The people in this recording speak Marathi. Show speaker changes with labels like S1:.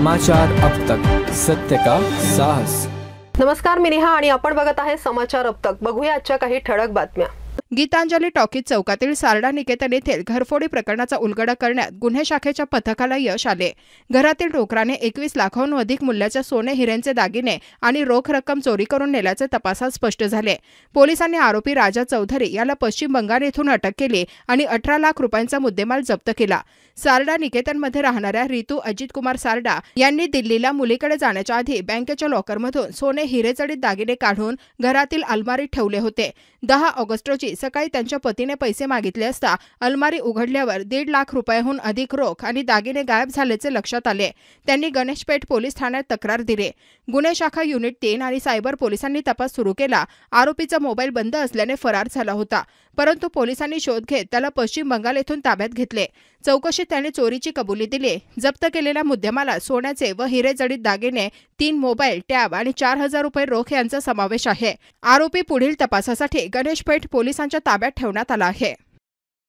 S1: समाचार अब तक, सत्य का साहस।
S2: नमस्कार, मी नेहा आणि आपण बघत आहे समाचार अब तक। बघूया आजच्या काही ठळक बातम्या।
S3: गीतांजली टॉकीज चौकातील सारडा निकेतन येथील घरफोडी प्रकरणाचा उलगडा करण्यात गुन्हे शाखेच्या पथकाला यश आले। घरातील डोकराने 21 लाखांहून अधिक मूल्याच्या सोने हिऱ्यांचे दागिने आणि रोख रक्कम चोरी करून नेल्याचे तपासात स्पष्ट झाले। पोलिसांनी आरोपी राजा चौधरी याला पश्चिम बंगाल येथून अटक केली आणि 18 लाख रुपयांचा मुद्देमाल जप्त केला। सारडा निकेतनमध्ये राहणाऱ्या रितू अजित कुमार सारडा यांनी दिल्लीला मुलीकडे जाण्याच्या आधी बँकेच्या लॉकरमधून सोने हिरेजडित दागिने काढून घरातील अलमारीत ठेवले होते। 10 ऑगस्ट रोजी सकाळी त्यांच्या पतीने पैसे मागितले असता अलमारी उघडल्यावर 1.5 लाख रुपयांहून अधिक रोख आणि दागिने गायब झाल्याचे लक्षात आले। त्यांनी गणेशपेठ पोलीस ठाण्यात तक्रार दिली। गुन्हे शाखा युनिट 3 आणि सायबर पोलिसांनी तपास सुरू केला। आरोपीचा मोबाईल बंद असल्याने फरार झाला होता, परंतु पोलिसांनी शोध घेत त्याला पश्चिम बंगाल येथून ताब्यात घेतले। चौकशीत त्याने चोरीची कबुली दिली। जप्त केलेल्या मुद्देमालात सोन्याचे व हिरे जडित दागिने, 3 मोबाईल, टॅब आणि 4,000 रुपये रोख यांचा समावेश आहे। आरोपी पुढील तपासासाठी गणेशपेठ पोलिसांच्या ताब्यात ठेवण्यात आला आहे।